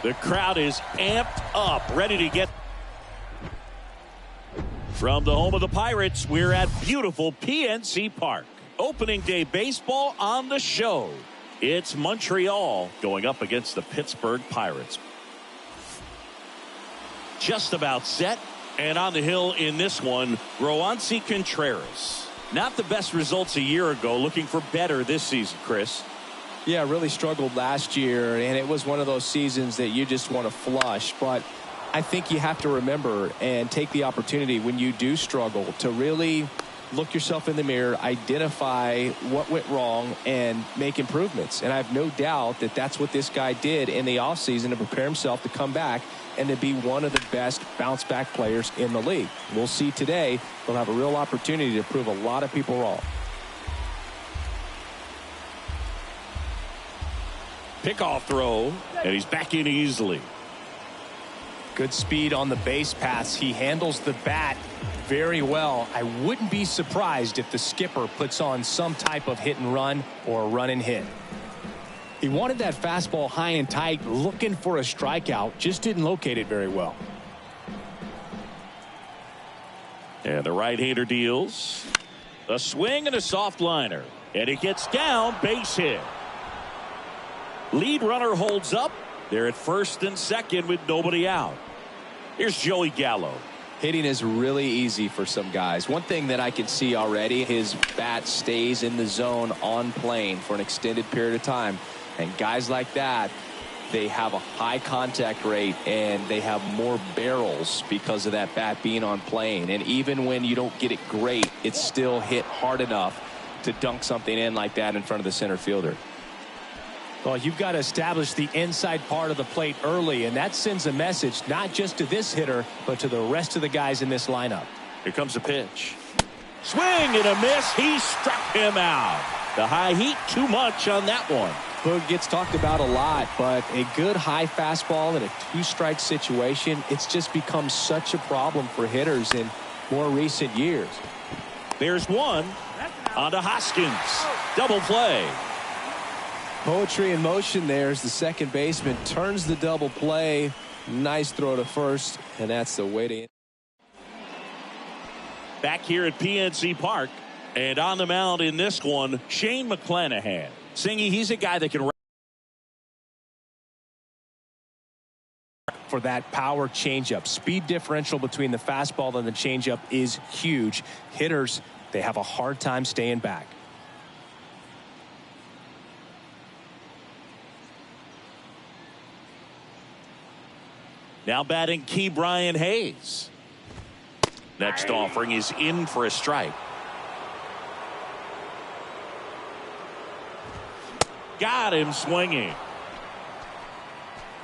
The crowd is amped up, ready to get. From the home of the Pirates, we're at beautiful PNC Park. Opening day baseball on the show. It's Montreal going up against the Pittsburgh Pirates. Just about set, and on the hill in this one, Roansy Contreras. Not the best results a year ago, looking for better this season, Chris. Yeah, really struggled last year, and it was one of those seasons that you just want to flush. But I think you have to remember and take the opportunity when you do struggle to really look yourself in the mirror, identify what went wrong, and make improvements. And I have no doubt that that's what this guy did in the offseason to prepare himself to come back and to be one of the best bounce-back players in the league. We'll see today. He'll have a real opportunity to prove a lot of people wrong. Pickoff throw, and he's back in easily. Good speed on the base paths. He handles the bat very well. I wouldn't be surprised if the skipper puts on some type of hit and run or a run and hit. He wanted that fastball high and tight, looking for a strikeout, just didn't locate it very well. And the right-hander deals. A swing and a soft liner. And it gets down, base hit. Lead runner holds up. They're at first and second with nobody out. Here's Joey Gallo. Hitting is really easy for some guys. One thing that I can see already, his bat stays in the zone on plane for an extended period of time. And guys like that, they have a high contact rate and they have more barrels because of that bat being on plane. And even when you don't get it great, it's still hit hard enough to dunk something in like that in front of the center fielder. Well, you've got to establish the inside part of the plate early, and that sends a message not just to this hitter, but to the rest of the guys in this lineup. Here comes the pitch. Swing and a miss. He struck him out. The high heat, too much on that one. Boog gets talked about a lot, but a good high fastball in a two-strike situation, it's just become such a problem for hitters in more recent years. There's one on to Hoskins. Double play. Poetry in motion there as the second baseman turns the double play. Nice throw to first, and that's the way to. Back here at PNC Park, and on the mound in this one, Shane McClanahan. Singy, he's a guy that can. For that power changeup. Speed differential between the fastball and the changeup is huge. Hitters, they have a hard time staying back. Now batting Key Brian Hayes. Next offering is in for a strike. Got him swinging.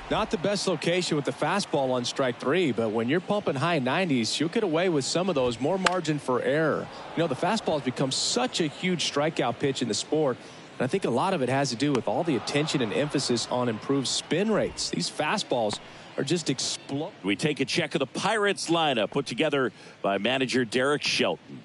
Not the best location with the fastball on strike three, but when you're pumping high 90s, you'll get away with some of those. More margin for error. You know, the fastball has become such a huge strikeout pitch in the sport, and I think a lot of it has to do with all the attention and emphasis on improved spin rates. These fastballs are just explode. We take a check of the Pirates lineup put together by manager Derek Shelton.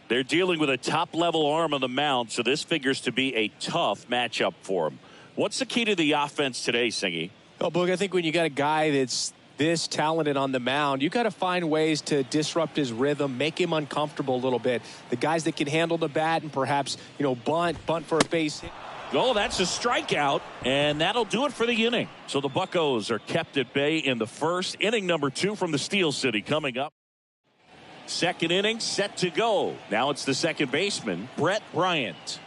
They're dealing with a top-level arm on the mound, so this figures to be a tough matchup for them. What's the key to the offense today, Singy? Oh, Boog, I think when you got a guy that's this talented on the mound, you got to find ways to disrupt his rhythm, make him uncomfortable a little bit. The guys that can handle the bat and perhaps, you know, bunt for a base hit. Oh, that's a strikeout, and that'll do it for the inning. So the Buccos are kept at bay in the first. Inning number 2 from the Steel City coming up. Second inning set to go. Now it's the second baseman, Brett Bryant.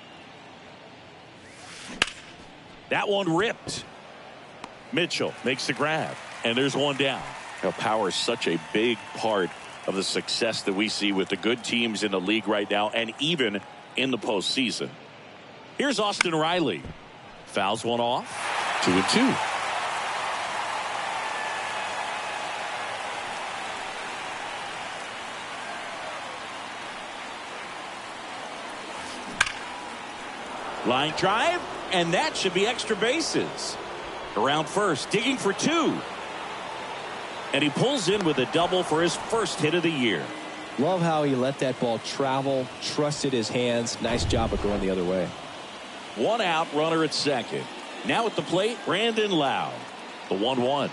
That one ripped. Mitchell makes the grab, and there's one down. Now, power is such a big part of the success that we see with the good teams in the league right now, and even in the postseason. Here's Austin Riley. Fouls one off. 2-2. Line drive, and that should be extra bases. Around first, digging for two. And he pulls in with a double for his first hit of the year. Love how he let that ball travel, trusted his hands. Nice job of going the other way. One out, runner at second. Now at the plate, Brandon Lowe. The 1-1.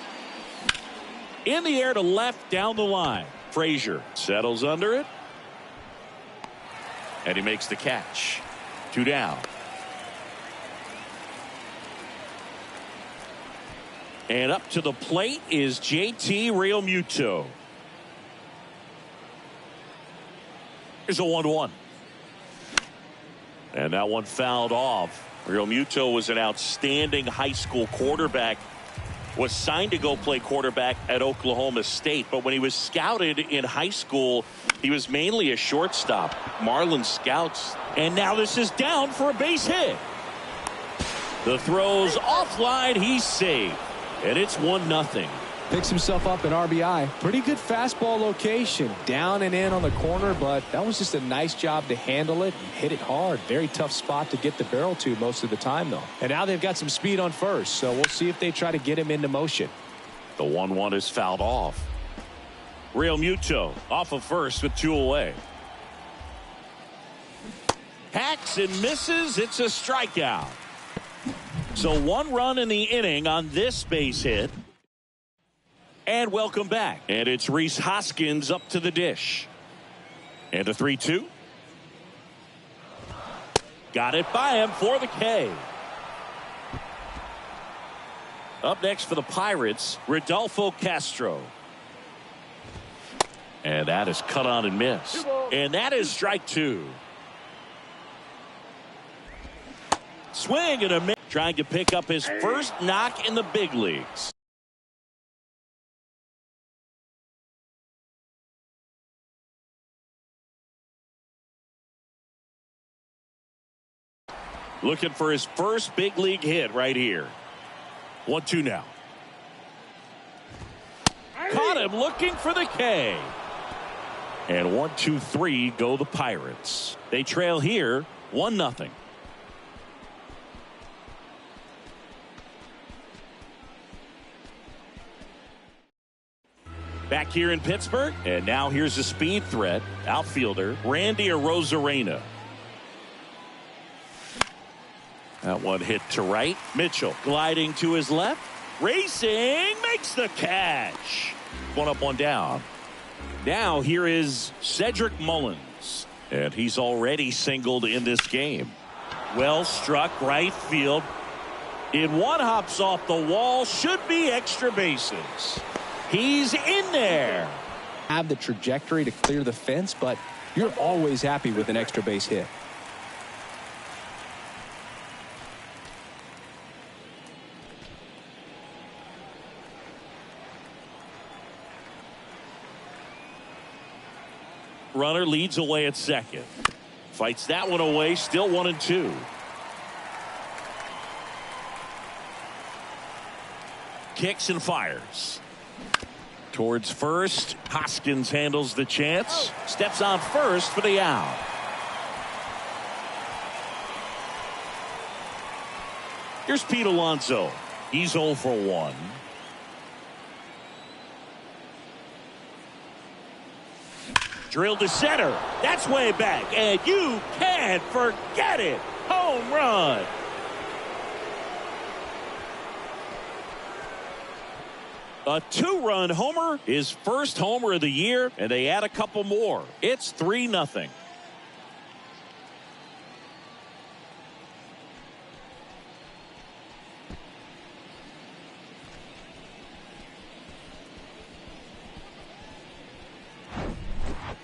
In the air to left, down the line. Frazier settles under it. And he makes the catch. 2 down. And up to the plate is JT Realmuto. Here's a 1-1. And that one fouled off. Realmuto was an outstanding high school quarterback. Was signed to go play quarterback at Oklahoma State. But when he was scouted in high school, he was mainly a shortstop. Marlin scouts. And now this is down for a base hit. The throw's offline. He's safe. And it's 1-0. Picks himself up an RBI. Pretty good fastball location. Down and in on the corner, but that was just a nice job to handle it and hit it hard. Very tough spot to get the barrel to most of the time, though. And now they've got some speed on first, so we'll see if they try to get him into motion. The 1-1 is fouled off. Realmuto off of first with 2 away. Hacks and misses. It's a strikeout. So 1 run in the inning on this base hit. And welcome back. And it's Rhys Hoskins up to the dish. And a 3-2. Got it by him for the K. Up next for the Pirates, Rodolfo Castro. And that is cut on and missed. And that is strike 2. Swing and a miss. Trying to pick up his first knock in the big leagues. Looking for his first big league hit right here. 1-2 now. Caught him looking for the K. And 1-2-3 go the Pirates. They trail here 1-0. Back here in Pittsburgh, and now here's a speed threat. Outfielder Randy Arozarena. That one hit to right. Mitchell gliding to his left. Racing, makes the catch. 1 up, 1 down. Now here is Cedric Mullins. And he's already singled in this game. Well struck right field. In one, hops off the wall. Should be extra bases. He's in there. Have the trajectory to clear the fence, but you're always happy with an extra base hit. Runner leads away at second. Fights that one away. Still 1-2. Kicks and fires. Towards first. Hoskins handles the chance. Steps on first for the out. Here's Pete Alonso. He's 0 for 1. Drilled to center. That's way back. And you can't forget it. Home run. A 2-run homer. His first homer of the year. And they add a couple more. It's 3-0.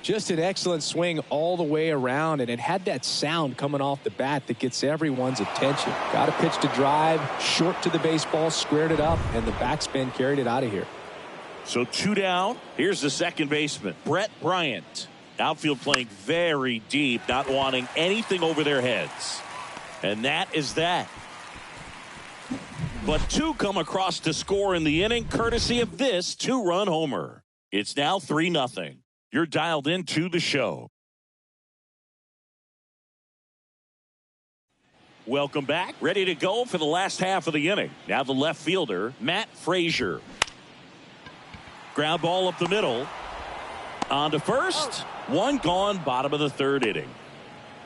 Just an excellent swing all the way around, and it had that sound coming off the bat that gets everyone's attention. Got a pitch to drive, short to the baseball, squared it up, and the backspin carried it out of here. So 2 down. Here's the second baseman, Brett Bryant. Outfield playing very deep, not wanting anything over their heads. And that is that. But 2 come across to score in the inning, courtesy of this 2-run homer. It's now 3-0. You're dialed into the show. Welcome back. Ready to go for the last half of the inning. Now the left fielder, Matt Frazier. Ground ball up the middle. On to first. 1 gone, bottom of the 3rd inning.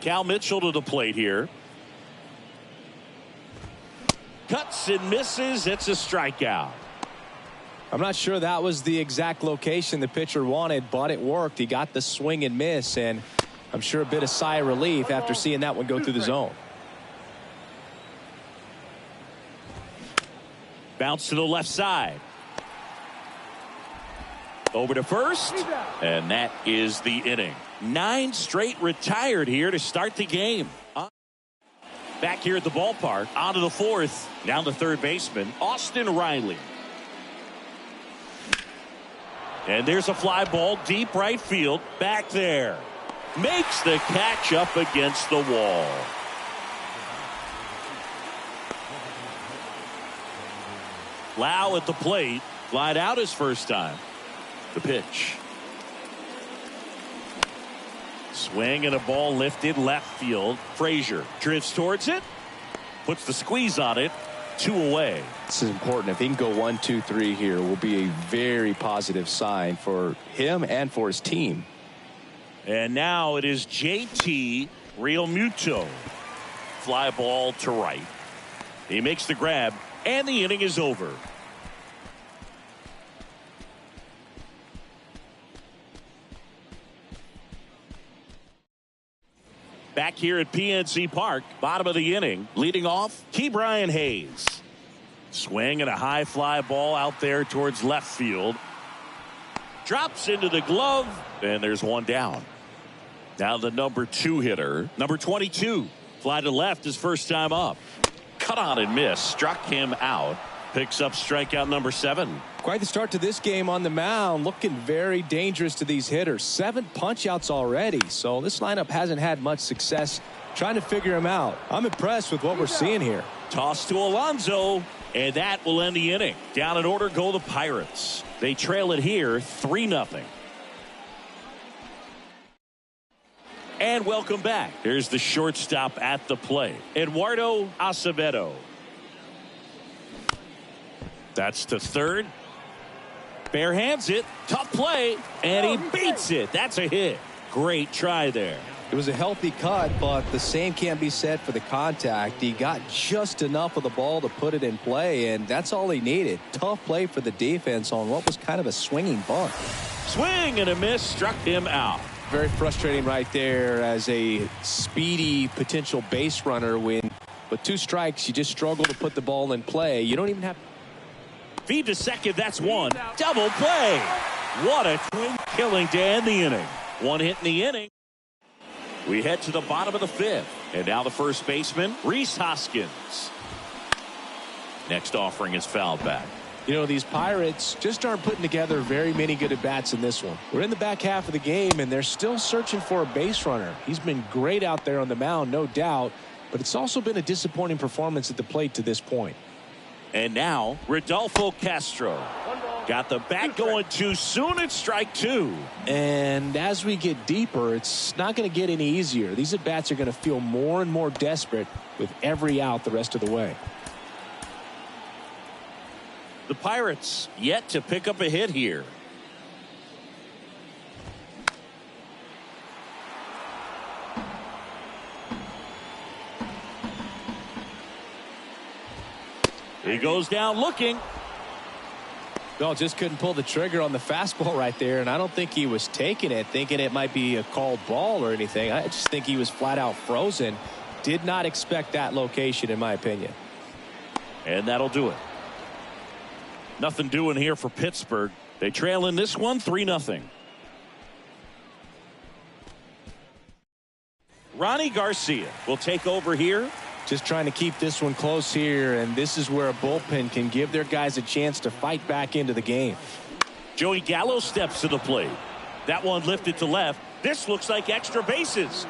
Cal Mitchell to the plate here. Cuts and misses. It's a strikeout. I'm not sure that was the exact location the pitcher wanted, but it worked. He got the swing and miss, and I'm sure a bit of sigh of relief after seeing that one go through the zone. Bounce to the left side. Over to first, and that is the inning. 9 straight retired here to start the game. Back here at the ballpark, on to the 4th. Down to third baseman, Austin Riley. And there's a fly ball deep right field. Back there. Makes the catch up against the wall. Lau at the plate. Flied out his first time. The pitch. Swing and a ball lifted left field. Frazier drifts towards it. Puts the squeeze on it. 2 away. This is important. If he can go 1, 2, 3 here, will be a very positive sign for him and for his team. And now it is JT Realmuto. Fly ball to right. He makes the grab, and the inning is over. Back here at PNC Park, bottom of the inning, leading off, Ke'Bryan Hayes. Swing and a high fly ball out there towards left field. Drops into the glove, and there's 1 down. Now the number 2 hitter, number 22. Fly to left his first time up. Cut on and miss, struck him out. Picks up strikeout number 7. Quite the start to this game on the mound. Looking very dangerous to these hitters. 7 punch outs already. So this lineup hasn't had much success trying to figure him out. I'm impressed with what we're seeing here. Toss to Alonso, and that will end the inning. Down in order go the Pirates. They trail it here 3-0. And welcome back. Here's the shortstop at the plate, Eduardo Acevedo. That's to third. Bare hands it. Tough play. And he beats it. That's a hit. Great try there. It was a healthy cut, but the same can't be said for the contact. He got just enough of the ball to put it in play, and that's all he needed. Tough play for the defense on what was kind of a swinging bunt. Swing and a miss. Struck him out. Very frustrating right there as a speedy potential base runner when with 2 strikes you just struggle to put the ball in play. You don't even have feed to second. That's 1. Double play. What a twin killing to end the inning. 1 hit in the inning. We head to the bottom of the 5th. And now the first baseman, Rhys Hoskins. Next offering is fouled back. You know, these Pirates just aren't putting together very many good at-bats in this one. We're in the back half of the game, and they're still searching for a base runner. He's been great out there on the mound, no doubt, but it's also been a disappointing performance at the plate to this point. And now, Rodolfo Castro. Got the bat going too soon. It's strike 2. And as we get deeper, it's not going to get any easier. These at-bats are going to feel more and more desperate with every out the rest of the way. The Pirates yet to pick up a hit here. He goes down looking. No, just couldn't pull the trigger on the fastball right there, and I don't think he was taking it, thinking it might be a called ball or anything. I just think he was flat out frozen. Did not expect that location, in my opinion. And that'll do it. Nothing doing here for Pittsburgh. They trail in this one 3-0. Ronnie Garcia will take over here. Just trying to keep this one close here, and this is where a bullpen can give their guys a chance to fight back into the game. Joey Gallo steps to the plate. That one lifted to left. This looks like extra bases.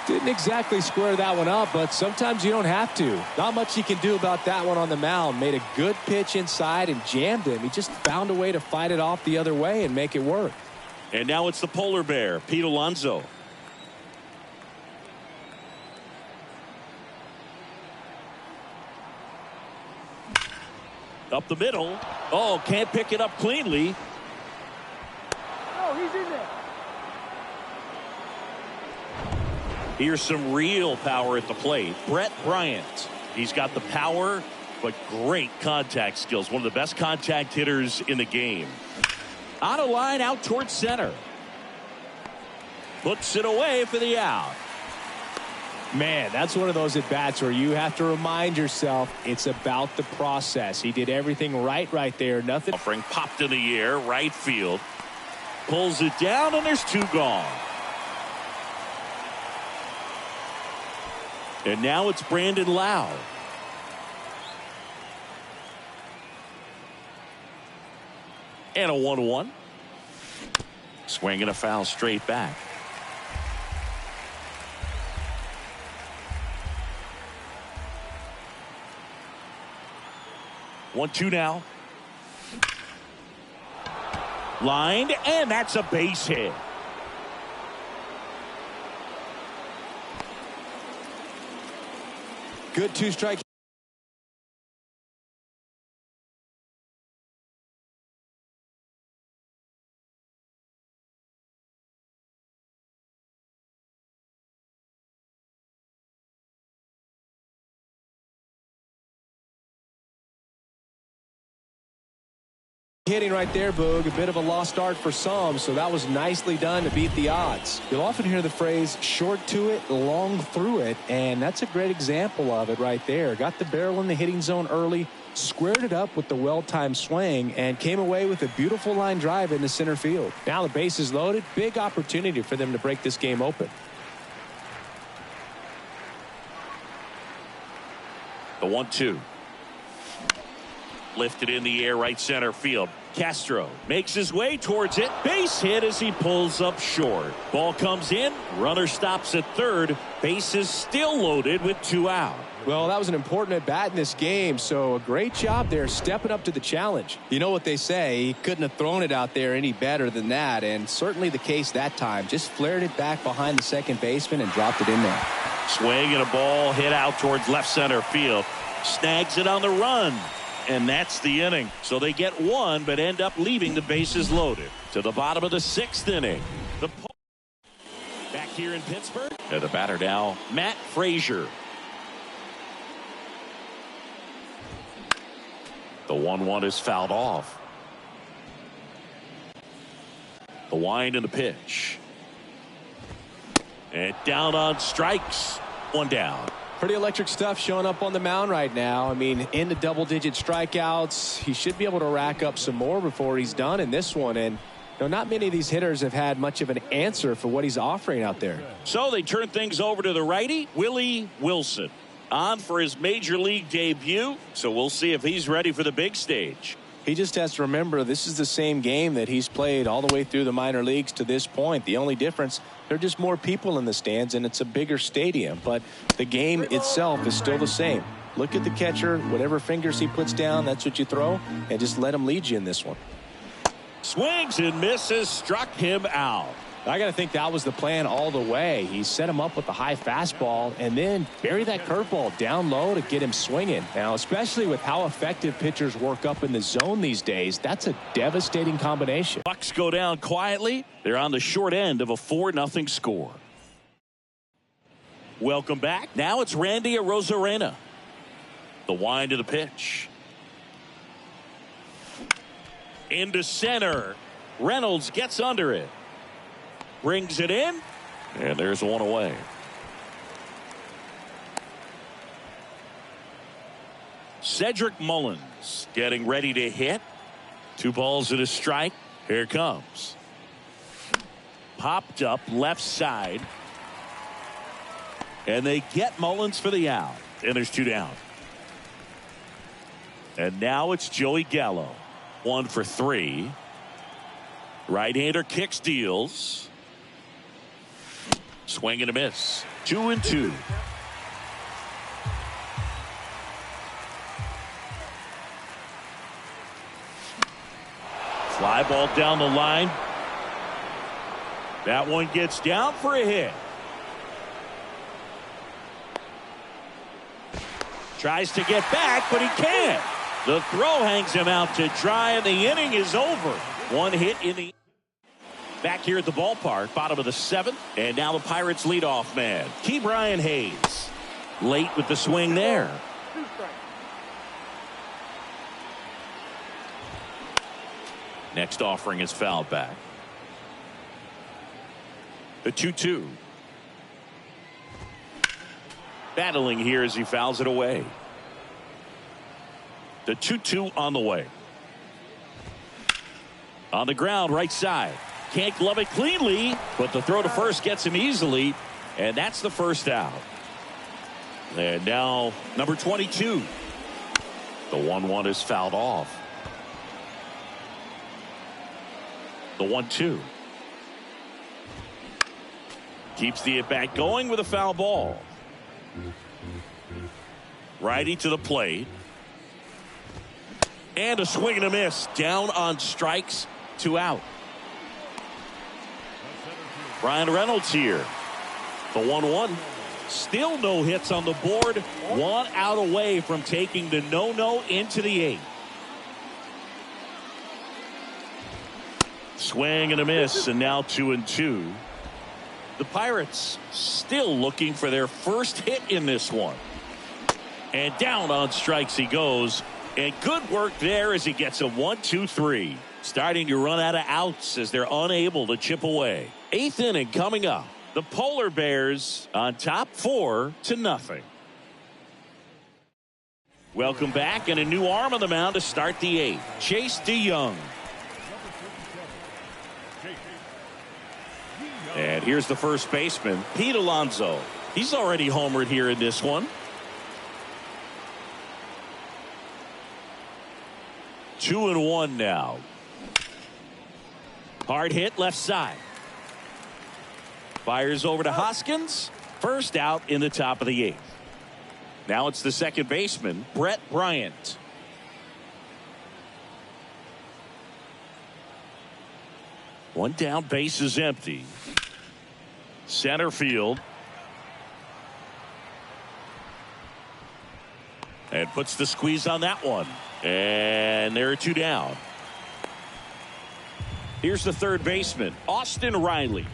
Didn't exactly square that one up, but sometimes you don't have to. Not much you can do about that one on the mound. Made a good pitch inside and jammed him. He just found a way to fight it off the other way and make it work. And now it's the polar bear, Pete Alonso. Up the middle. Oh, can't pick it up cleanly. Oh, he's in there. Here's some real power at the plate. Brett Bryant. He's got the power, but great contact skills. One of the best contact hitters in the game. On a line out towards center. Puts it away for the out. Man, that's one of those at-bats where you have to remind yourself it's about the process. He did everything right there. Nothing. Offering popped in the air, right field. Pulls it down, and there's two gone. And now it's Brandon Lau. And a 1-1. Swinging a foul straight back. One-two now. Lined, and that's a base hit. Good two-strike. Hitting right there, Boog. A bit of a lost art for some, so that was nicely done to beat the odds. You'll often hear the phrase short to it, long through it, and that's a great example of it right there. Got the barrel in the hitting zone early, squared it up with the well-timed swing, and came away with a beautiful line drive into center field. Now the base is loaded. Big opportunity for them to break this game open. The 1-2. Lifted in the air, right center field. Castro makes his way towards it. Base hit as he pulls up short. Ball comes in. Runner stops at third. Base is still loaded with two out. Well, that was an important at bat in this game, so a great job there stepping up to the challenge. You know what they say, he couldn't have thrown it out there any better than that, and certainly the case that time. Just flared it back behind the second baseman and dropped it in there. Swing and a ball hit out towards left center field. Snags it on the run. And that's the inning. So they get one, but end up leaving the bases loaded. To the bottom of the sixth inning. Back here in Pittsburgh. And the batter now, Matt Frazier. The 1-1 is fouled off. The wind and the pitch. And down on strikes. One down. Pretty electric stuff showing up on the mound right now. I mean, into double-digit strikeouts. He should be able to rack up some more before he's done in this one. And you know, not many of these hitters have had much of an answer for what he's offering out there. So they turn things over to the righty, Willie Wilson, on for his major league debut. So we'll see if he's ready for the big stage. He just has to remember this is the same game that he's played all the way through the minor leagues to this point. The only difference, there are just more people in the stands and it's a bigger stadium, but the game itself is still the same. Look at the catcher, whatever fingers he puts down, that's what you throw, and just let him lead you in this one. Swings and misses, struck him out. I got to think that was the plan all the way. He set him up with a high fastball and then bury that curveball down low to get him swinging. Now, especially with how effective pitchers work up in the zone these days, that's a devastating combination. Bucks go down quietly. They're on the short end of a 4-0 score. Welcome back. Now it's Randy Arozarena. The wind of the pitch. Into center. Reynolds gets under it. Brings it in, and there's one away. Cedric Mullins getting ready to hit. 2 balls and a strike. Here it comes. popped up left side. And they get Mullins for the out. And there's 2 down. And now it's Joey Gallo. 1 for 3. Right-hander kicks, deals. Swing and a miss. 2-2. Fly ball down the line. That one gets down for a hit. Tries to get back, but he can't. The throw hangs him out to dry, and the inning is over. 1 hit in the... Back here at the ballpark, bottom of the 7th, and now the Pirates leadoff man, Ke'Bryan Hayes. Late with the swing there. Next offering is fouled back. The 2-2. Battling here as he fouls it away. The 2-2 on the way. On the ground, right side. Can't glove it cleanly, but the throw to first gets him easily, and that's the first out. And now number 22. The 1-1 is fouled off. The 1-2. Keeps the at-bat going with a foul ball. Righty to the plate. And a swing and a miss. Down on strikes, 2 out. Brian Reynolds here. The 1-1. Still no hits on the board. 1 out away from taking the no-no into the 8th. Swing and a miss, and now 2-2. The Pirates still looking for their first hit in this one. And down on strikes he goes. And good work there as he gets a 1-2-3. Starting to run out of outs as they're unable to chip away. 8th inning coming up. The Polar Bears on top 4-0. Welcome back, and a new arm on the mound to start the 8th. Chase DeYoung. And here's the first baseman, Pete Alonso. He's already homered here in this one. 2-1 now. Hard hit left side. Fires over to Hoskins. First out in the top of the 8th. Now it's the second baseman, Brett Bryant. One down, base is empty. Center field. And puts the squeeze on that one. And there are 2 down. Here's the third baseman, Austin Riley.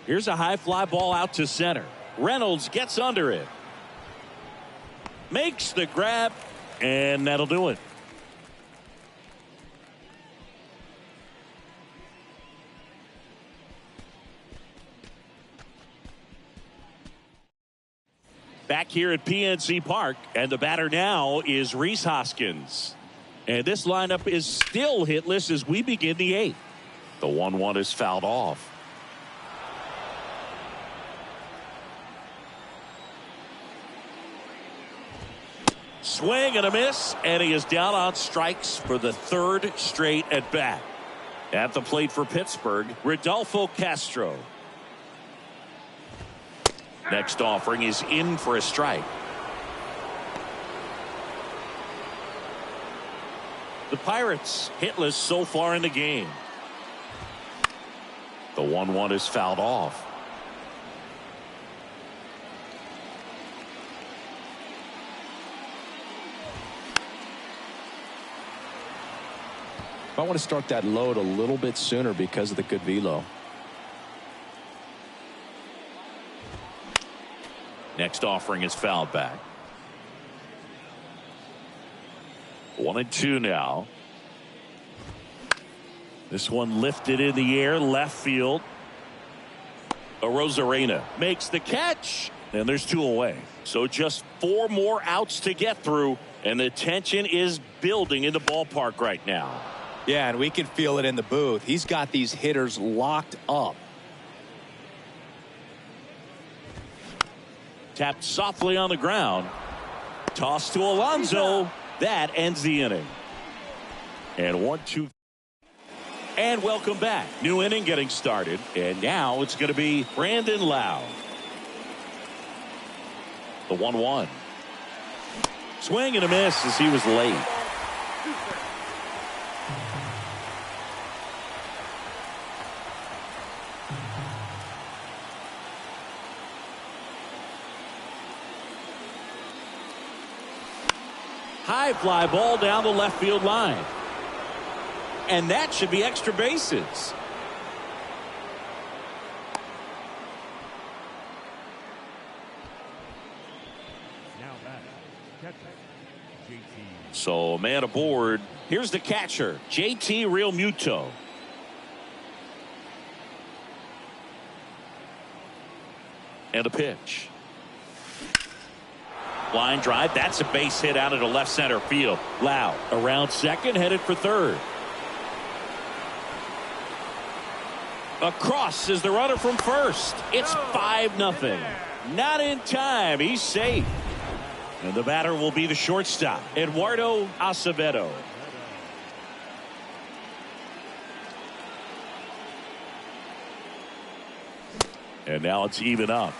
Here's a high fly ball out to center. Reynolds gets under it. Makes the grab, and that'll do it. Back here at PNC Park, and the batter now is Rhys Hoskins. And this lineup is still hitless as we begin the 8th. The 1-1 is fouled off. Swing and a miss, and he is down on strikes for the 3rd straight at bat. At the plate for Pittsburgh, Rodolfo Castro. Next offering is in for a strike. The Pirates hitless so far in the game. The 1-1 is fouled off. I want to start that load a little bit sooner because of the good velo. Next offering is fouled back. 1-2 now. This one lifted in the air, left field. Arozarena makes the catch, And there's 2 away. So just 4 more outs to get through. And the tension is building in the ballpark right now. Yeah, and we can feel it in the booth. He's got these hitters locked up. Tapped softly on the ground. Toss to Alonso. That ends the inning. And 1-2. And welcome back. New inning getting started. And now it's going to be Brandon Lau. The 1-1. Swing and a miss as he was late. High fly ball down the left field line. And that should be extra bases. So man aboard. Here's the catcher, JT Realmuto. And a pitch. Line drive. That's a base hit out of the left center field. Lau around second, headed for third. Across is the runner from first. It's 5-0. Not in time. He's safe. And the batter will be the shortstop, Eduardo Acevedo. And now it's even up.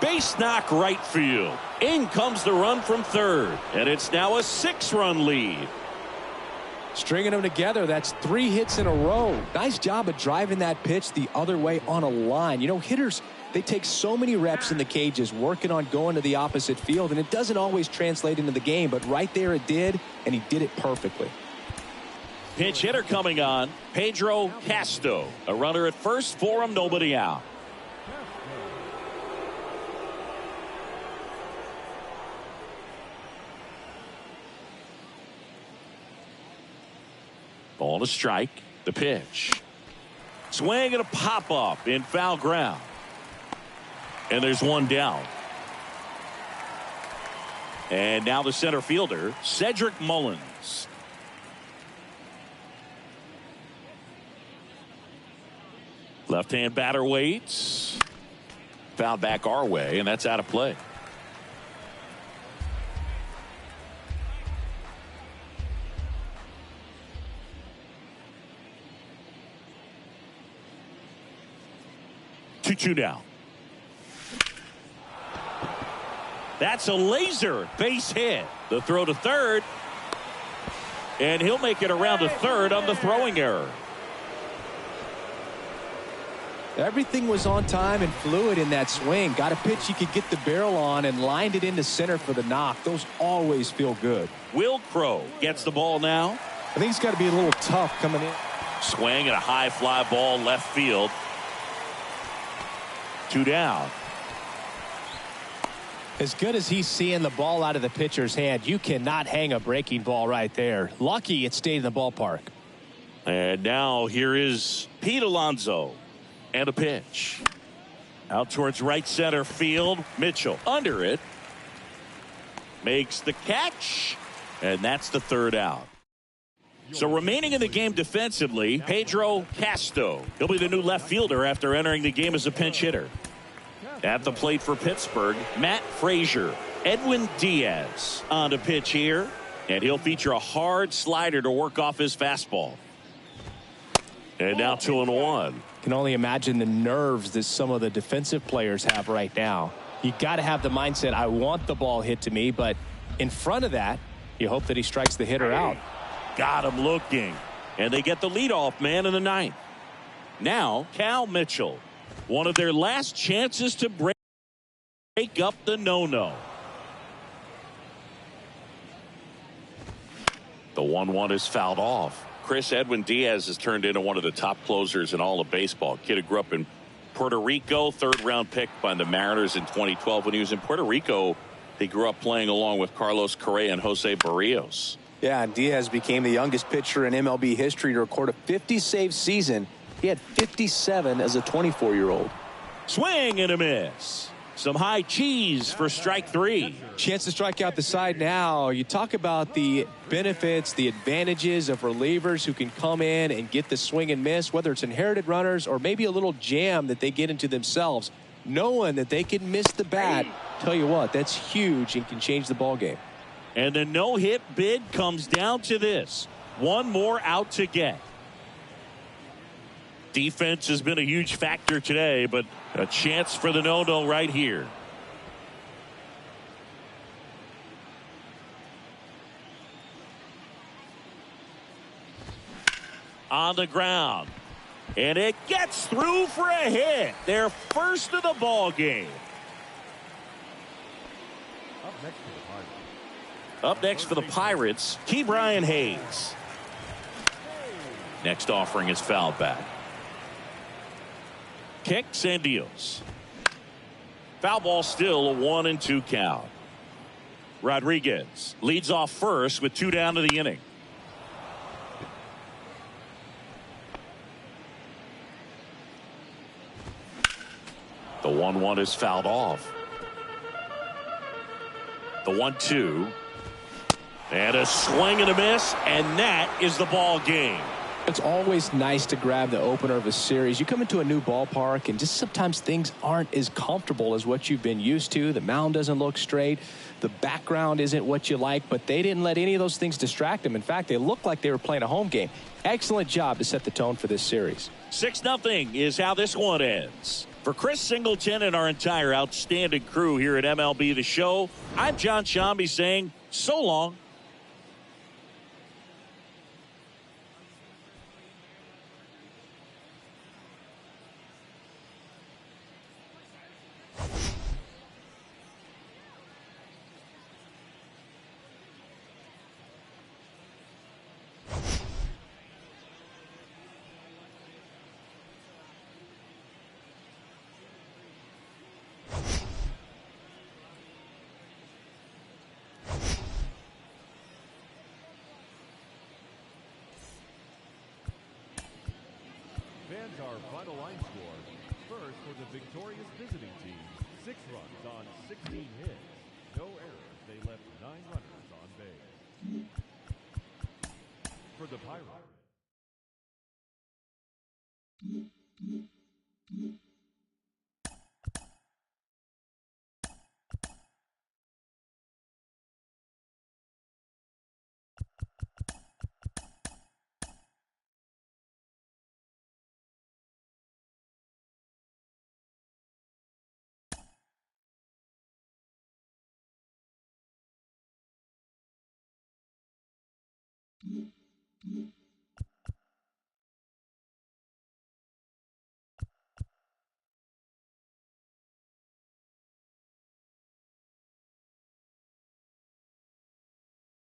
Base knock right field. In comes the run from third. And it's now a 6-run lead. Stringing them together, that's 3 hits in a row. Nice job of driving that pitch the other way on a line. You know, hitters, they take so many reps in the cages working on going to the opposite field, and it doesn't always translate into the game, but right there it did, and he did it perfectly. Pinch hitter coming on, Pedro Castro. A runner at first for him, nobody out. Ball to strike. The pitch. Swing and a pop up in foul ground. And there's one down. And now the center fielder, Cedric Mullins. Left-hand batter waits. Foul back our way, and that's out of play. Two down. That's a laser base hit. The throw to third. And he'll make it around to third on the throwing error. Everything was on time and fluid in that swing. Got a pitch he could get the barrel on and lined it into center for the knock. Those always feel good. Will Crow gets the ball now. I think it's got to be a little tough coming in. Swing and a high fly ball left field. 2 down. As good as he's seeing the ball out of the pitcher's hand, you cannot hang a breaking ball right there. Lucky it stayed in the ballpark. And now here is Pete Alonso. And a pitch. Out towards right center field. Mitchell under it. Makes the catch. And that's the third out. So remaining in the game defensively, Pedro Castro. He'll be the new left fielder after entering the game as a pinch hitter. At the plate for Pittsburgh, Matt Frazier. Edwin Diaz on the pitch here. And he'll feature a hard slider to work off his fastball. And now 2-1. Can only imagine the nerves that some of the defensive players have right now. You got to have the mindset, I want the ball hit to me, but in front of that, you hope that he strikes the hitter out. Got him looking. And they get the leadoff man in the ninth. Now, Cal Mitchell. One of their last chances to break up the no-no. The 1-1 is fouled off. Chris, Edwin Diaz has turned into one of the top closers in all of baseball. Kid who grew up in Puerto Rico, third-round pick by the Mariners in 2012. When he was in Puerto Rico, he grew up playing along with Carlos Correa and Jose Barrios. Yeah, and Diaz became the youngest pitcher in MLB history to record a 50-save season. He had 57 as a 24-year-old. Swing and a miss. Some high cheese for strike three. Chance to strike out the side now. You talk about the benefits, the advantages of relievers who can come in and get the swing and miss, whether it's inherited runners or maybe a little jam that they get into themselves. Knowing that they can miss the bat, tell you what, that's huge and can change the ball game. And the no-hit bid comes down to this. One more out to get. Defense has been a huge factor today, but a chance for the no-no right here. On the ground. And it gets through for a hit. Their first of the ball game. Up next for the Pirates, Key Brian Hayes. Next offering is foul back. Kicks and deals. Foul ball, still a 1-2 count. Rodriguez leads off first with 2 down to the inning. The 1-1 is fouled off. The 1-2. And a swing and a miss, and that is the ball game. It's always nice to grab the opener of a series. You come into a new ballpark and just sometimes things aren't as comfortable as what you've been used to. The mound doesn't look straight. The background isn't what you like, but they didn't let any of those things distract them. In fact, they looked like they were playing a home game. Excellent job to set the tone for this series. 6-0 is how this one ends. For Chris Singleton and our entire outstanding crew here at MLB The Show, I'm John Shambi saying so long. Fans, our final line score. First for the victorious visiting team, 6 runs on 16 hits. No errors. They left 9 runners on base. For the Pirates. Mm-hmm.